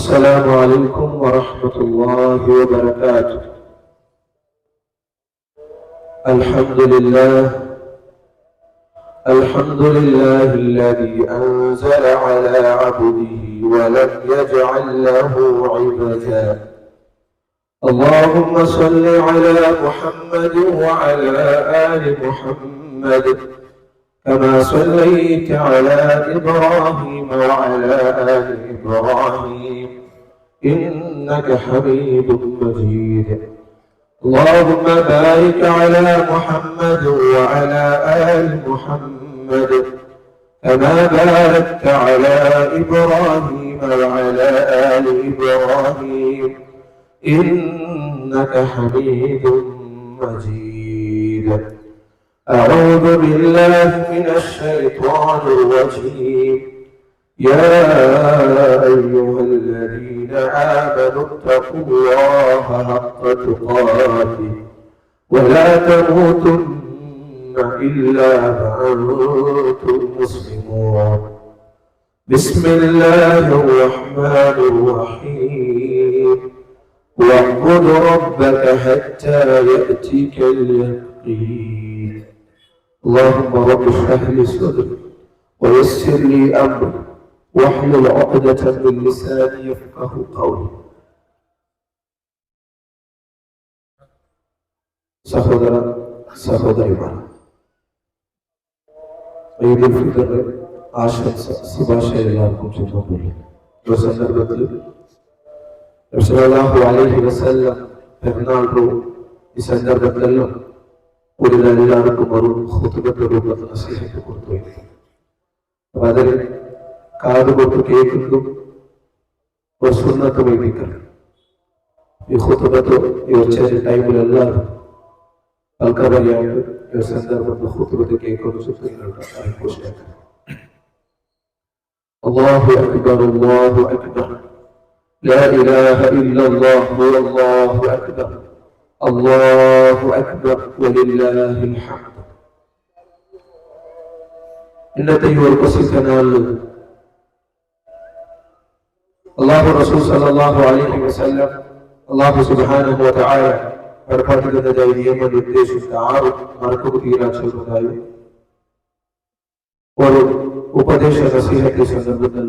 السلام عليكم ورحمة الله وبركاته. الحمد لله الذي أنزل على عبده ولم يجعل له عوجا. اللهم صل على محمد وعلى آل محمد كما صليت على إبراهيم وعلى آل إبراهيم إنك حميد مجيد. اللهم بارك على محمد وعلى آل محمد كما باركت على إبراهيم وعلى آل إبراهيم إنك حميد مجيد. أعوذ بالله من الشيطان الرجيم. يا أيها الذين آمنوا اتقوا الله حق تقاته ولا تموتن إلا وأنتم مسلمون. بسم الله الرحمن الرحيم. واعبد ربك حتى يأتيك اليقين. اللهم رب اشرح لي صدري ويسر لي أمري واحلل عقدة من لساني يفقه قولي. സഹോദര സഹോദരിമാർ, ഈദുൽ ഫിത്ർ ആശംസ ശുഭാശ എല്ലാവർക്കും ചെന്നുകൊള്ളുന്നു. ഈ സന്ദർഭത്തിൽ റസൂലുള്ളാഹി അലൈഹി വസല്ലം പെരുന്നാൾ ഈ സന്ദർഭത്തിലെല്ലാം എല്ലാവർക്കും ഒരു ഖുതുബത്ത് രൂപത്തിൽ നസീഹത്ത് കൊടുത്തു. അപ്പൊ അതിൽ കാതുകൊട്ട് കേൾക്കുന്നു ഒരു സുന്നത്ത് വൈദിക്കണം. ഈ ഖുതുബത്ത് ഈ ഉച്ചരി ടൈമിലെല്ലാവരും ആൾക്കാരായിട്ട് ഈ സന്ദർഭത്തിൽ ഖുതുബത്ത് കേൾക്കുന്ന സുഹൃത്തുക്കളുടെ ആഘോഷിക്കണം. അല്ലാഹു അക്ബർ അല്ലാഹു അക്ബർ ലാ ഇലാഹ ഇല്ലല്ലാഹ് വല്ലാഹു അക്ബർ അല്ലാഹു അക്ബർ വലില്ലാഹിൽ ഹംദ്. ഇന്നത്തെ ഈ ഒരു പ്രസിദ്ധ നാളിൽ അല്ലാഹു റസൂൽ സല്ലല്ലാഹു അലൈഹി വസല്ലം അല്ലാഹു സുബ്ഹാനഹു വ തആല പഠിപ്പിക്കുന്നതായി നിയമം നിർദ്ദേശിച്ച 6 മറക്കു തീരാച്ചതായി ഒരു ഉപദേശ നസീഹത്തെ സന്ദർഭത്തിൽ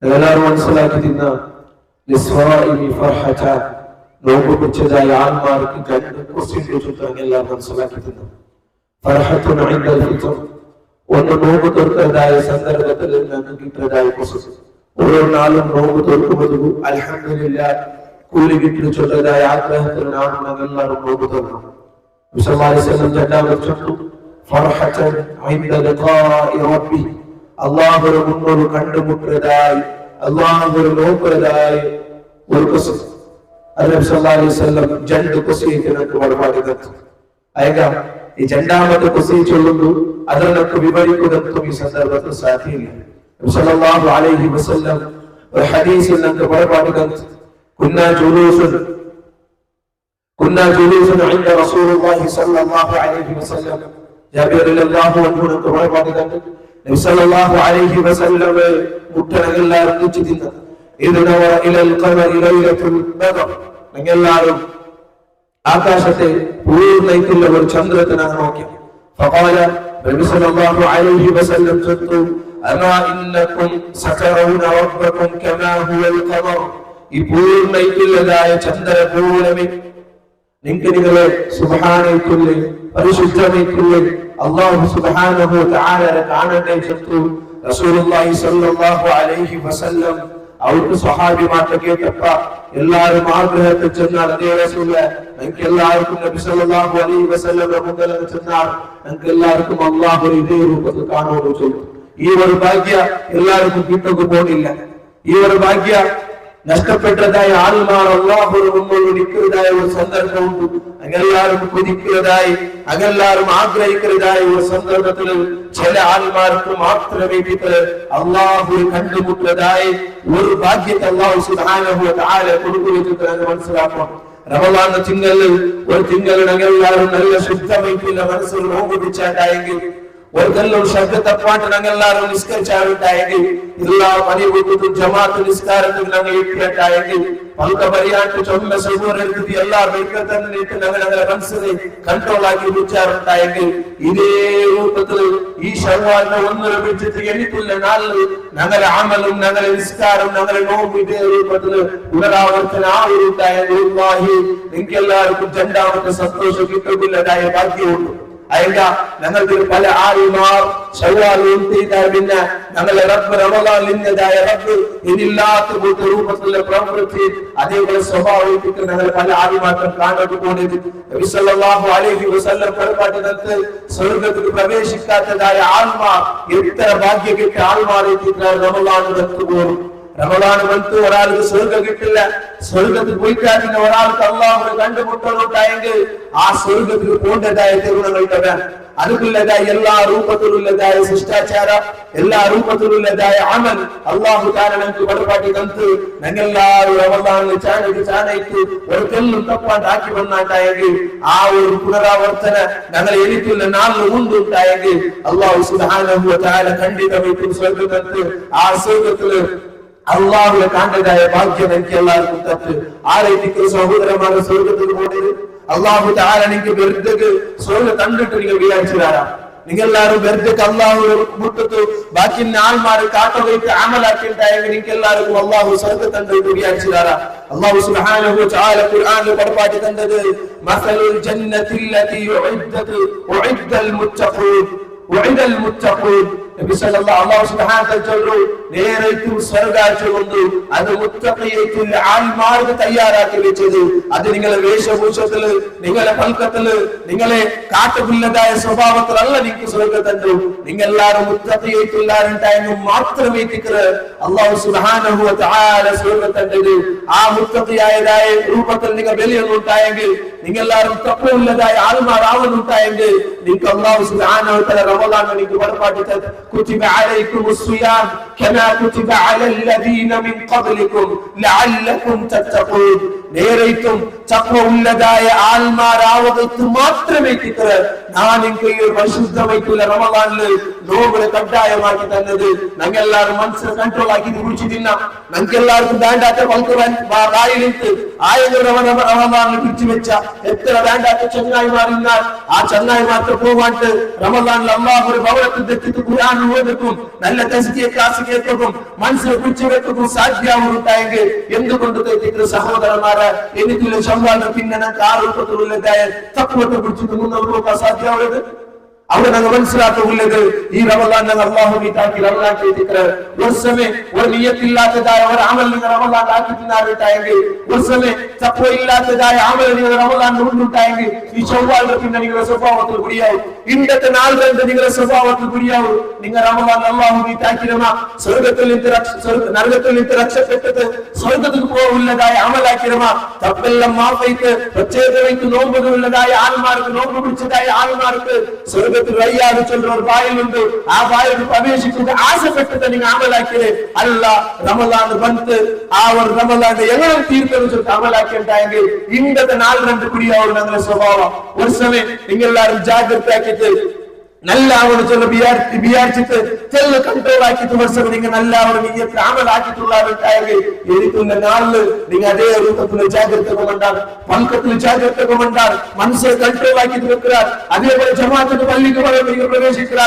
എല്ലാവരും മനസ്സിലാക്കി തിന്ന ലിസ്വാഇമി ഫർഹത നോമ്പ് പിടിച്ചതായ ആൾമാർക്ക് 2 ക്വസ്റ്റ്യൻ ചോദിച്ചിട്ടാണ് എല്ലാവരും മനസ്സിലാക്കി തിന്ന. ഫർഹത്തുൻ ഇൻദൽ ഫിത്ർ, ഒന്ന് നോമ്പ് തുറക്കുന്നതായ സന്ദർഭത്തിൽ നമുക്ക് കിട്ടുന്നതായ ക്വസ്റ്റ്യൻ. ഓരോ നാളും നോമ്പ് തുറക്കുമ്പോൾ അൽഹംദുലില്ലാഹ് കൂലി കിട്ടി ചൊല്ലതായ ആഗ്രഹത്തിലാണ് ഞങ്ങളെല്ലാവരും നോമ്പ് തുറക്കണം. നബി സല്ലല്ലാഹു അലൈഹി വസല്ലം രണ്ടാമത് ചൊല്ലു ഫർഹത്തുൻ ഇൻദ ലിഖാഇ റബ്ബി, അല്ലാഹുവിനെ മുന്നോട്ട് കണ്ടുമുട്ടുന്നതായി അല്ലാഹുവിനെ നോക്കുന്നതായി ഒരു ക്വസ്റ്റ്യൻ. നബി സല്ലല്ലാഹു അലൈഹി വസല്ലം 2 ക്വസ്റ്റ്യനൊക്കെ ഒരുപാട് അയക ഈ രണ്ടാമത്തെ ക്വസ്റ്റ്യൻ ചൊല്ലുന്നു അതിനൊക്കെ വിവരിക്കുന്നതും ഈ സന്ദർഭത്തിൽ സാധ്യമില്ല. നബി സല്ലല്ലാഹു അലൈഹി വസല്ലം ഒരു ഹദീസിൽ നമുക്ക് ഒരുപാട് كنا جلوسا عند رسول الله صلى الله عليه وسلم. جابر റളിയല്ലാഹു അൻഹു നബി സല്ലല്ലാഹു അലൈഹി വസല്ലം മുട്ടനകളെല്ലാം വെച്ചിരുന്ന ഇദനവ ഇലൽ ഖമരി ലൈലത്തുൽ ബദർ, ഞങ്ങളെല്ലാവരും ആകാശത്തെ പൂർണ്ണമായിട്ടുള്ള ഒരു ചന്ദ്രത്തിനാണ് നോക്കി. فقال നബി സല്ലല്ലാഹു അലൈഹി വസല്ലം ചൊല്ലു അമാ ഇന്നകും സതറൂന റബ്ബകും കമാ ഹുവൽ ഖമർ, ഈ പൂർണ്ണമായിട്ടുള്ളതായ ചന്ദ്ര പോലെ നിങ്ങളെ സുബ്ഹാനഹു പരിശുദ്ധമായിട്ടുള്ള അല്ലാഹു സുബ്ഹാനഹു വ തആല കാണട്ടെ ചൊല്ലു. റസൂലുള്ളാഹി സ്വല്ലല്ലാഹു അലൈഹി വസല്ലം അവർക്ക് സ്വഹാബിമാർക്ക് കേട്ടപ്പ എല്ലാവരും ആഗ്രഹത്തിൽ ചെന്നാൽ അതേ റസൂലേ ഞങ്ങൾക്ക് എല്ലാവർക്കും നബി സല്ലല്ലാഹു അലൈഹി വസല്ലം മുതൽ ചെന്നാൽ ഞങ്ങൾക്ക് എല്ലാവർക്കും അല്ലാഹു ഇതേ രൂപത്തിൽ കാണുമെന്ന് ചൊല്ലു. ഈ ഒരു ഭാഗ്യ എല്ലാവർക്കും കിട്ടുക പോണില്ല. ഈ ഒരു ഭാഗ്യ നഷ്ടപ്പെട്ടതായ ആൾമാർ അല്ലാഹുവിന് മുന്നിൽ നിൽക്കുന്നതായ ഒരു സന്ദർഭമുണ്ട്. അങ്ങെല്ലാവരും കൊതിക്കുന്നതായി അങ്ങെല്ലാവരും ആഗ്രഹിക്കുന്നതായ ഒരു സന്ദർഭത്തിൽ ചില ആൾമാർക്ക് മാത്രമേ അല്ലാഹുവിനെ കണ്ടുമുട്ടുന്നതായി ഒരു ഭാഗ്യത്തെ അല്ലാഹു സുബ്ഹാനഹു വ തആല കൊടുക്കുകയെന്ന് മനസ്സിലാക്കണം. റമളാൻ തിങ്കളിൽ ഒരു തിങ്കളിൽ അങ്ങെല്ലാവരും നല്ല ശുദ്ധമായിട്ടുള്ള മനസ്സിൽ നോമ്പ് പിടിച്ചാണ്ടായെങ്കിൽ ഒരു കല്ലൊരു ശബ്ദത്തെപ്പാട്ട് ഞങ്ങൾ എല്ലാവരും നിസ്കരിച്ചാവിട്ടായെങ്കിൽ എല്ലാ പണികൂട്ടും ജമാഅത്ത് നിസ്കാരത്തിൽ ഞങ്ങൾ എത്തിയിട്ടായെങ്കിൽ പൽക്ക പരിയാട്ട് ചൊല്ല സഹോദരത്തിൽ എല്ലാ വെക്കത്തന്നെ ഞങ്ങളുടെ മനസ്സിനെ കൺട്രോൾ ആക്കി വിളിച്ചാറുണ്ടായെങ്കിൽ ഇതേ രൂപത്തിൽ ഈ ശവ്വാലിനെ ഒന്നര വെച്ചിട്ട് എണ്ണിത്തുള്ള നാളിൽ ഞങ്ങളുടെ അമലും ഞങ്ങളുടെ നിസ്കാരം ഞങ്ങളുടെ നോമ്പ് ഇതേ രൂപത്തിൽ പുനരാവർത്തന ആവുണ്ടായെങ്കിൽ നിങ്ങൾക്ക് എല്ലാവർക്കും രണ്ടാമത്തെ സന്തോഷം കിട്ടുന്നില്ലതായ ഭാഗ്യമുണ്ട്. അയങ്ക ഞങ്ങൾക്ക് പല ആളുമാർ ശവ്വാലും പിന്നെ ഞങ്ങളെ റബ്ബ് റമളാനിൻ്റെതായ റബ്ബ് ഇതില്ലാത്ത രൂപത്തിലുള്ള പ്രവൃത്തി അതേപോലെ സ്വഭാവത്തിൽ ഞങ്ങൾ പല ആളുമാർക്കും കാണാൻ പോകുന്നത് നബി സല്ലല്ലാഹു അലൈഹി വസല്ലം പറഞ്ഞിട്ട് സ്വർഗ്ഗത്തിൽ പ്രവേശിക്കാത്തതായ ആൾമാർ എത്ര ഭാഗ്യം കിട്ടിയ ആൾമാർ റമളാൻ വന്നുപോകും. റമളാൻ വന്ന് ഒരാൾക്ക് സ്വർഗ്ഗം കിട്ടില്ല, സ്വർഗ്ഗത്തിൽ പോയിട്ടാൽ ഒരാൾക്ക് അള്ളാഹുവിനെ കണ്ടുമുട്ടലുണ്ടായെങ്കിൽ ആ സ്വർഗ്ഗത്തിൽ പോകേണ്ടതായ തിരുവണങ്ങളുടെ വേണം. അതുക്കുള്ളതായ എല്ലാ രൂപത്തിലുള്ളതായ ശിഷ്ടാചാര എല്ലാ രൂപത്തിലുള്ളതായ അമൽ അള്ളാഹു താല നമുക്ക് വെളിപ്പാട്ടി തന്ന് ഞങ്ങളെല്ലാവരും റമളാനിൽ ചാനയ്ക്ക് ഒരു കല്ലും തപ്പാണ്ടാക്കി വന്നാണ്ടായെങ്കിൽ ആ ഒരു പുനരാവർത്തന ഞങ്ങൾ എനിക്കുള്ള നാളിൽ മുണ്ടുണ്ടായെങ്കിൽ അള്ളാഹു സുബ്ഹാനഹു വ തആല ഖണ്ഡിതമായിട്ടും സ്വർഗ്ഗത്തിൽ ആ സ്വർഗ്ഗത്തില് അള്ളാഹുവിനെ കാണേണ്ടതായ ഭാഗ്യം എനിക്ക് എല്ലാവർക്കും തട്ട്. ആരെനിക്ക് സഹോദരന്മാരുടെ സ്വർഗ്ഗത്തിൽ പോകരുത്. അള്ളാഹു താല എനിക്ക് വെറുതെ സ്വർഗ്ഗം കണ്ടിട്ട് നിങ്ങൾ വിചാരിച്ചതാരാ? നിങ്ങൾ എല്ലാവരും വെറുതെ അള്ളാഹു മുട്ടത്ത് ബാക്കി ആൾമാർ കാട്ടുപോയിട്ട് അമലാക്കിയിട്ടായെങ്കിൽ നിങ്ങൾക്ക് എല്ലാവർക്കും അള്ളാഹു സ്വർഗ്ഗം കണ്ടിട്ട് വിചാരിച്ചതാരാ? അള്ളാഹു സുബ്ഹാനഹു വ തആല ഖുർആനിൽ പഠിപ്പാട്ടി തന്നത് മസലുൽ ജന്നത്തില്ലതി ഉഇദ്ദൽ മുത്തഖൂൻ ഉഇദൽ മുത്തഖൂൻ. നബി സല്ലല്ലാഹു അലൈഹി വസല്ലം ചൊല്ലു നേരേക്കും സ്വർഗ്ഗാഴ്ചകൊണ്ട് അത് മുത്തഖിയത്തുൽ ആൽമാർക്ക് തയ്യാറാക്കി വെച്ചത്. അത് നിങ്ങളെ വേഷഭൂഷത്തില് നിങ്ങളെ പൽക്കത്തില് നിങ്ങളെ കാട്ടുപിള്ളതായ സ്വഭാവത്തിലല്ല നിങ്ങൾക്ക് സ്വർഗ്ഗത്തണ്ടു. നിങ്ങൾ എല്ലാവരും മുത്തഖിയത്തുല്ലാരുണ്ടായെങ്കിൽ മാത്രമേ അല്ലാഹു സുബ്ഹാനഹു വ തആല സ്വർഗ്ഗത്തണ്ടത്. ആ മുത്തഖിയായതായ രൂപത്തിൽ നിങ്ങൾ വെളിയൊന്നുണ്ടായെങ്കിൽ നിങ്ങൾ എല്ലാവരും തഖ്വയുള്ളതായ ആൾമാരാവുന്നുണ്ടായെങ്കിൽ നിങ്ങൾക്ക് അല്ലാഹു സുബ്ഹാനഹു വ തആല റമളാൻ നിങ്ങൾക്ക് വരപ്പാട്ടി തരും. كتب عليكم الصيام كما كتب على الذين من قبلكم لعلكم تتقون. നേരേക്കും തഖ്വയുള്ളതായ ആൾമാരാവകത്ത് മാത്രമേ ഞാൻ നിങ്ങൾക്ക് പരിശുദ്ധമായിട്ടുള്ള റമളാനിൽ നോമ്പിനെ കട്ടായമാക്കി തന്നത്. ഞങ്ങൾ എല്ലാവരും മനസ്സിനെ കൺട്രോൾ ആക്കി കുറിച്ച് തിന്നാം. ഞങ്ങൾക്ക് എല്ലാവർക്കും വേണ്ടാത്ത പൽക്കുവാൻ വായിലിട്ട് ആയിരം റമളാനിൽ പിടിച്ചു വെച്ച എത്ര വേണ്ടാത്ത ചങ്ങായിമാർ ഇന്നാൽ ആ ചങ്ങായിമാർക്ക് പോവാണ്ട് റമളാനിൽ അല്ലാഹുവിന്റെ ഭവനത്തിൽ തെറ്റിട്ട് ഖുർആൻ ഓതും നല്ല തസ്ബീഹ് ക്ലാസ് കേൾക്കും മനസ്സിൽ പിടിച്ചു വെക്കും സാധ്യമാവുണ്ടായെങ്കിൽ എന്തുകൊണ്ട് തെറ്റിട്ട് സഹോദരന്മാർ എനിക്കുള്ള ശവ്വാലിന് പിന്നെ ആരോഗ്യത്തിലുള്ളതായ തഖ്വത്തെ കുറിച്ച് മുന്നോട്ട് സാധ്യമാവുന്നത് അവിടെ ഞങ്ങൾ മനസ്സിലാക്കുള്ളത് ഈ റമളാൻ ഞങ്ങൾ അല്ലാഹുവിനെ താക്കി റമളാൻ ചെയ്തിട്ട് ഒരു സമയം ഒരു നിയ്യത്തില്ലാത്തതായ ഒരു അമൽ നിങ്ങൾ റമളാൻ ആക്കിയിട്ടുണ്ടായെങ്കിൽ ഒരു സമയം തഖ്വയില്ലാത്തതായ അമൽ നിങ്ങൾ റമളാൻ കൊണ്ടുണ്ടായെങ്കിൽ ഈ ശവ്വാലിന് പിന്നെ നിങ്ങളുടെ സ്വഭാവത്തിൽ കൂടിയാവും. ഇന്നത്തെ നാൾ രണ്ട് നിങ്ങളുടെ സ്വഭാവത്തിൽ കൂടിയാവും. നിങ്ങൾ റമളാൻ അല്ലാഹുവിനെ താക്കിരമ സ്വർഗ്ഗത്തിൽ നരകത്തിൽ നിന്ന് രക്ഷപ്പെട്ടത് സ്വർഗ്ഗത്തിൽ പോവുള്ളതായ അമലാക്കിരമ തപ്പെല്ലാം മാഫൈക്ക് പ്രത്യേകമായിട്ട് നോമ്പുകളുള്ളതായ ആൾമാർക്ക് നോമ്പ് പിടിച്ചതായ ആൾമാർക്ക് സ്വർഗ്ഗ റയ്യാന് ചൊല്ലുന്ന ഒരു വായിലുണ്ട്. ആ വായിൽ പ്രവേശിക്കുന്ന ആശപ്പെട്ടിട്ട് നിങ്ങൾ അമലാക്കിയത് അല്ല. റമളാൻ വന്ന് ആ ഒരു റമളാന്റെ എങ്ങനെ തീർത്തെന്ന് അമലാക്കിയിട്ടുണ്ടായെങ്കിൽ ഇന്നത്തെ നാൾ രണ്ട് കൂടിയാവും ഞങ്ങളുടെ സ്വഭാവം. ഒരു സമയം നിങ്ങൾ എല്ലാവരും ജാഗ്രത ആക്കിയിട്ട് നല്ലവണ്ണം ചൊല്ല വിചാരിച്ചിട്ട് ചെല്ല കൺട്രോൾ ആക്കിയിട്ട് വർഷം നിങ്ങൾ നല്ലവണ്ണം നിങ്ങൾക്ക് അമലാക്കിയിട്ടുള്ളവരുണ്ടായെങ്കിൽ എനിക്കുള്ള നാളില് നിങ്ങൾ അതേ രൂപത്തിൽ ജാഗ്രത കൊണ്ടാണ് പൽക്കത്തിൽ ജാഗ്രത കൊണ്ടാണ് മനസ്സിനെ കൺട്രോൾ ആക്കിയിട്ട് വെക്കുക. അതേപോലെ ജമാഅത്തിന്റെ പള്ളിക്ക് നിങ്ങൾ പ്രവേശിക്കുക.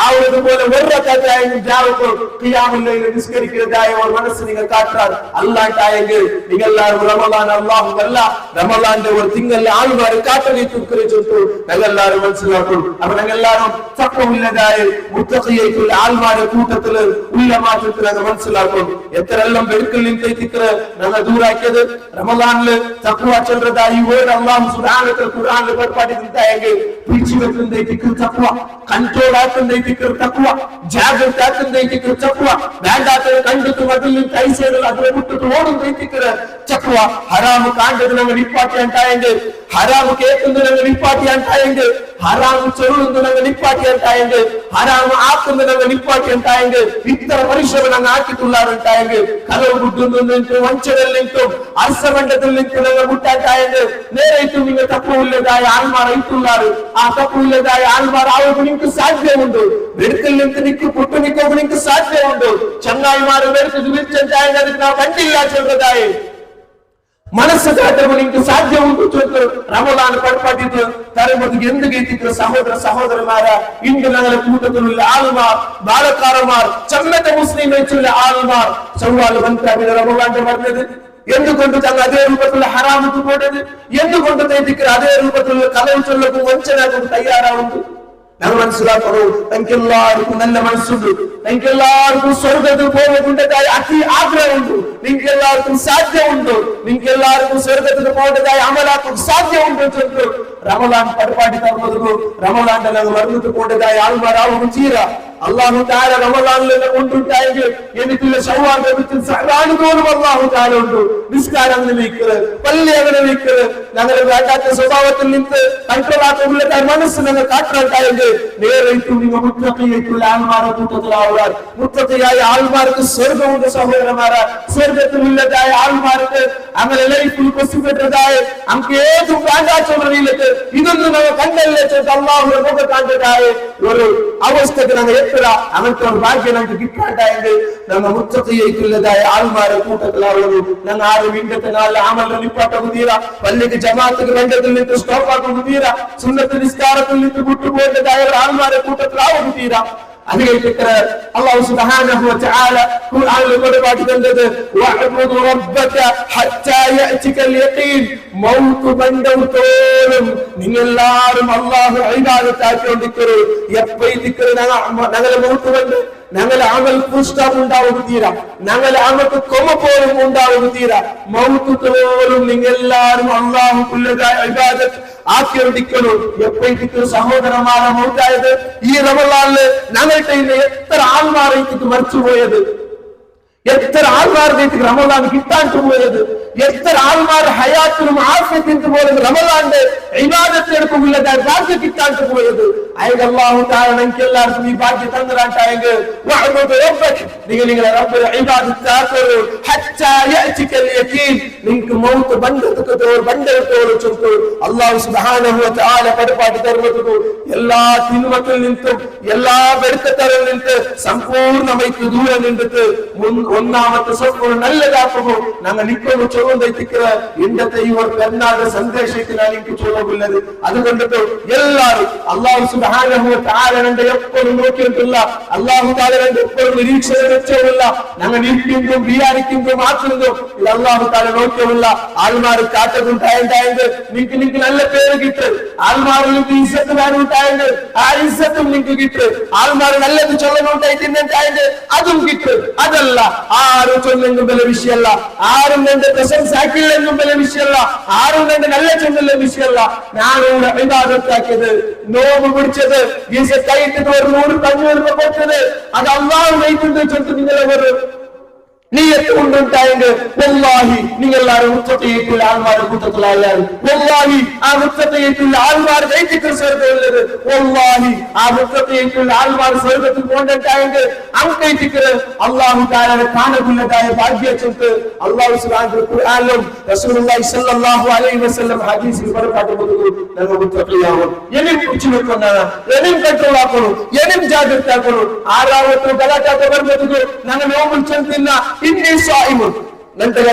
ആ ഒരുപോലെ ഒരക്കായാലും ജാവുമ്പോൾ ഖിയാമുൽ നിസ്കരിക്കുന്നതായ ഒരു മനസ്സ് നിങ്ങൾ കാട്ടാൻ അല്ലാണ്ടായെങ്കിൽ നിങ്ങൾ എല്ലാവരും റമളാൻ അല്ലാഹു അല്ല റമളാന്റെ ഒരു തിങ്കളിൽ ആൾമാർ കാട്ടനെ ചുരുക്കിച്ചു ഞങ്ങൾ എല്ലാവരും മനസ്സിലാക്കും. അപ്പൊ ഞങ്ങൾ എല്ലാവരും തഖ്വയുള്ളതായ മുത്തഖിയായിട്ടുള്ള ആൾമാരുടെ കൂട്ടത്തില് ഉള്ള മാറ്റത്തിൽ ഞങ്ങൾ മനസ്സിലാക്കും. എത്രയെല്ലാം വെറുക്കൽ നിന്നെത്തിക്ക് ഞങ്ങൾ ദൂരാക്കിയത് റമളാനില് തഖ്വ ചൊല്ലതായി വേറെ അല്ലാഹു സുബ്ഹാനഹു വ തആല ഖുർആനിൽ പഠിപ്പിച്ചിട്ടുണ്ടെങ്കിൽ പിടിച്ചു വെക്കുന്നതിലേക്ക് തഖ്വ കൺട്രോൾ ആക്കുന്നതിലേക്ക് തഖ്വ ജാഗ്രത ആക്കുന്നതിലേക്ക് തഖ്വ വേണ്ടാത്തത് കണ്ടിട്ട് അതിൽ കൈസേകൾ അതിനെ വിട്ടിട്ട് ഓടുന്നതിലേക്ക് തഖ്വ ഹറാം കാണ്ടത് നമ്മൾ ഇപ്പാട്ടിയുണ്ടായെങ്കിൽ ഹറാമ് കേൾക്കുന്നതിനെ നിപ്പാട്ടിയാണ്ടായെങ്കിൽ, ഹറാമ് ചൊല്ലുന്നതിനെ നിപ്പാട്ടിയാണ്ടായെങ്കിൽ, ഹറാമ് ആക്കുന്നതിനെ നിപ്പാട്ടിയാണ്ടായെങ്കിൽ, ഇത്ര പരിശ്രമം അങ്ങ് ആക്കിയിട്ടുള്ളാറുണ്ടായെങ്കിൽ, കലവ് കുട്ടുന്നതിൽ നിന്നും വഞ്ചനയിൽ നിന്നും അർസമണ്ഡത്തിൽ നിന്നും നിങ്ങൾ മുട്ടാണ്ടായെങ്കിൽ, നേരിട്ടും നിങ്ങൾ തപ്പുള്ളതായ ആൾമാർ ഇട്ടുള്ളാറ്. ആ തപ്പുള്ളതായ ആൾമാർ അവർക്ക് നിങ്ങൾക്ക് സാധ്യമുണ്ട്. വെടുക്കൽ നിന്ന് നിക്ക് പൊട്ടുനിക്കോ നിങ്ങൾക്ക് സാധ്യമുണ്ട്. ചങ്ങായിമാർ വെറുതെ വിളിച്ചാൽ നാം കണ്ടില്ല ചെറുതായി മനസ്സ് കാട്ടുമ്പോൾ നിങ്ങൾക്ക് സാധ്യമുണ്ട്. റമളാൻ പടപ്പാട്ടിട്ട് തരുമ്പോൾ എന്ത് സഹോദര സഹോദരന്മാരാ, ഇന്ന് ഞങ്ങളുടെ കൂട്ടത്തിലുള്ള ആളുമാർ, ബാലക്കാരന്മാർ, ചമ്മത്തെ മുസ്ലിം വെച്ചുള്ള ആളുമാർ ചൊവ്വാല് വന്നിട്ടാണ് റമളാന്റെ പറഞ്ഞത്. എന്തുകൊണ്ട് ഞങ്ങൾ അതേ രൂപത്തിലുള്ള ഹറാമത്ത് പോയത്? എന്തുകൊണ്ട് അതേ രൂപത്തിലുള്ള കലവ് ചൊല്ലക്കും വഞ്ചനാക്കും തയ്യാറാവുന്നത്? ഞങ്ങൾ മനസ്സിലാക്കണോ, എനിക്ക് എല്ലാവർക്കും നല്ല മനസ്സുണ്ട്, നിങ്ങൾക്ക് എല്ലാവർക്കും സ്വർഗത്തിൽ പോകുന്നതായ ആഗ്രഹമുണ്ട്, നിങ്ങൾക്ക് എല്ലാവർക്കും സാധ്യമുണ്ട്, നിങ്ങൾക്ക് എല്ലാവർക്കും സ്വർഗത്തിൽ പോകേണ്ടതായ അമലാക്കും സാധ്യമുണ്ട്. റമളാൻ പരിപാടി തന്നത് റമളാന്റെ ഞങ്ങൾ മറന്നിട്ട് പോകേണ്ടതായ ആൾമാരാവും തീര. അള്ളാഹു താര റമളാനിൽ കൊണ്ടുണ്ടായെങ്കിൽ എനിക്കുള്ള ശവ്വാൽ പോലും അള്ളാഹു താര ഉണ്ട്. നിസ്കാരം അങ്ങനെ വെക്കരുത്, പള്ളി അങ്ങനെ വെക്കരുത്. ഞങ്ങളുടെ വേണ്ടാത്ത സ്വഭാവത്തിൽ നിന്ന് കൺട്രോളാത്ത മനസ്സ് ഞങ്ങൾ കാട്ടാണ്ടായെങ്കിൽ നേരിട്ടും നിങ്ങൾ മുത്തഖിയായിട്ടുള്ള ആൾമാരുടെ കൂട്ടത്തിലാവുക. മുത്തഖിയായ ആൾമാർക്ക് സ്വർഗമുണ്ട് സഹോദരന്മാരാ. സ്വർഗത്തിലുള്ളതായ ആൾമാർക്ക് അങ്ങനെ ലൈഫിൽ പൊസിബിലിറ്റതായ നമുക്ക് ഏതും വേണ്ടാച്ചവരിലേക്ക് ഇതൊന്നും നമ്മൾ കണ്ടല്ലേ അള്ളാഹുവിനെ മുഖം കണ്ടതായ ഒരു അവസ്ഥക്ക് ഞങ്ങൾ എത്ര അങ്ങനത്തെ ഒരു ഭാഗ്യം ഞങ്ങൾക്ക് കിട്ടാണ്ടായെങ്കിൽ ഞങ്ങൾ മുത്തഖിയായിട്ടുള്ളതായ ആൾമാരുടെ കൂട്ടത്തിലാവുന്നത്. ഞങ്ങൾ ആരും ഇന്നത്തെ നാളിൽ അമൽ നിപ്പാട്ടൊക്കെ തീരാ, പള്ളിക്ക് ജമാഅത്തിന് വേണ്ടതിൽ നിന്ന് സ്റ്റോപ്പാക്കൊക്കെ തീരാ, സുന്നത്ത് നിസ്കാരത്തിൽ നിന്ന് വിട്ടുപോകേണ്ടതായ ആൾമാരുടെ കൂട്ടത്തിലാവുക തീരാ. അല്ലാഹു സുബ്ഹാനഹു വ തആല ഖുർആനിൽ ഒരുപാട് കണ്ടത് വഅബ്ദു റബ്ബക ഹത്താ യഅതികൽ യഖീൻ, മൗത്ത് ബന്ധത്തോളം നിങ്ങളെല്ലാവരും അല്ലാഹു ഇബാദത്ത് ആക്കിക്കൊണ്ടിരിക്കൂ. എപ്പോഴും ഞങ്ങളെ മൗത്ത് ബന്ധ ഞങ്ങളെ അമൽ പുഷ്ടം ഉണ്ടാവുക തീരാ, ഞങ്ങളെ അമക്ക് കൊമ പോലും ഉണ്ടാവുക തീരാ. മൗത്ത് തോറും നിങ്ങളെല്ലാവരും അല്ലാഹുക്കുള്ളതായ ഇബാദത്ത് ആക്കിക്കൊണ്ടിരിക്കൂ. എപ്പോഴും സഹോദരന്മാരെ മൗത്തായത് ഈ റമളാനില് ഞങ്ങളുടെ എത്ര ആൾമാരേക്ക് മരിച്ചുപോയത്, എത്ര ആൾമാർക്ക് റമളാൻ കിട്ടാൻ പോയത്, എത്ര ആൾമാർ ഹയാത്തിനും ആഫിയത്തിനും പോലും റമളാന്റെ ഇബാദത്ത് എടുക്കുള്ളതായ ഭാഗ്യം കിട്ടാൻ പോയത്. അയൽ അല്ലാഹു തആല നിങ്ങൾക്ക് എല്ലാവർക്കും ഈ ഭാഗ്യം തന്നതായിട്ടായെങ്കിൽ വഅബ്ദു റബ്ബക, നിങ്ങൾ നിങ്ങളുടെ റബ്ബിനെ ഇബാദത്ത് ആക്കൂ. ഹത്താ യഅതികൽ യഖീൻ, നിങ്ങൾക്ക് മൗത്ത് ബന്ധത്തോട് ചൊല്ലൂ. അല്ലാഹു സുബ്ഹാനഹു വ തആല പരിപാടി തരുന്നത് എല്ലാ തിന്മത്തിൽ നിന്നും എല്ലാ വെറുക്കത്തറിൽ നിന്ന് സമ്പൂർണ്ണമായി ദൂരം നിന്നിട്ട് ഒന്നാമത്തെ സ്വപ്നം നല്ലതാക്കുമോ ഞങ്ങൾ നിൽക്കുന്നു ചൊല്ലുന്ന ഇന്നത്തെ ഈ ഒരു പെരുന്നാളുടെ സന്ദേശത്തിനാണ് എനിക്ക് ചൊല്ലുള്ളത്. അതുകൊണ്ടിട്ട് എല്ലാവരും അല്ലാഹു സുബ്ഹാനഹു വ തആല എന്റെ എപ്പോഴും നോക്കിയിട്ടില്ല, അല്ലാഹു തആല എന്റെ എപ്പോഴും നിരീക്ഷണം വെച്ചില്ല. ഞങ്ങൾ ഇരിക്കുന്നതും വിചാരിക്കുന്നതും ആക്കുന്നതും ഇത് അല്ലാഹു തആല നോക്കിയുള്ള ആൾമാർ കാട്ടുണ്ടായെങ്കിൽ നിങ്ങൾക്ക് നല്ല പേര് കിട്ടും. ആൾമാരിൽ ഇസ്സത്ത് വേണമെങ്കിൽ ആ ഇസ്സത്തും നിങ്ങൾക്ക് കിട്ടും. ആൾമാർ നല്ലത് ചൊല്ലണുണ്ടായിട്ടുണ്ടെങ്കിൽ അതും കിട്ടും. അതല്ല ആരും ചൊല്ലെങ്കും വില വിഷയമല്ല, ആരും എന്റെ പ്രശംസാക്കില്ലെങ്കും വില വിഷയമല്ല, ആരും എന്റെ നല്ല ചൊല്ലുന്ന വിഷയമല്ല. ഞാനിവിടെ ഇബാദത്താക്കിയത്, നോമ്പ് പിടിച്ചത്, കൈയിട്ടത്, ഒരു 100-500 രൂപ കൊടുത്തത്, അത് അല്ലാഹു വൈകുന്നത് ചൊല്ലിട്ട് നിങ്ങളെ ഒരു നീയത്ത് കൊണ്ടുണ്ടായെങ്കിൽ വല്ലാഹി നിങ്ങൾ എല്ലാവരും മുത്തഖീയത്തുള്ള ആൾമാരുടെ കൂട്ടത്തിലായാലും വല്ലാഹി ആ മുത്തഖീയത്തുള്ള ആൾമാർ സ്വർഗമുള്ളത്. വല്ലാഹി ആ മുത്തഖീയത്തുള്ള ആൾമാർ സ്വർഗത്തിൽ കൊണ്ടുണ്ടായെങ്കിൽ അങ്ങേക്ക് അല്ലാഹു തആല കാണുന്നതായ ഭാഗ്യത്തെ അല്ലാഹു സുബ്ഹാനഹു ഖുർആനിലും റസൂലുള്ളാഹി സ്വല്ലല്ലാഹു അലൈഹി വസല്ലം ഹദീസിൽ പറഞ്ഞിട്ടുണ്ട്. നമ്മൾ മുത്തഖീയാവും എന്നും കുറിച്ചുകൊണ്ടാണ് എന്നും കൺട്രോളാക്കണം, എന്നും ജാഗ്രതയാക്കണം. ആരാവത്തോ ഗലാറ്റാത്ത വരുന്നത് ഞങ്ങൾ നോമ്പ് ചെന്നില്ല inni sa'imun ನಂತರ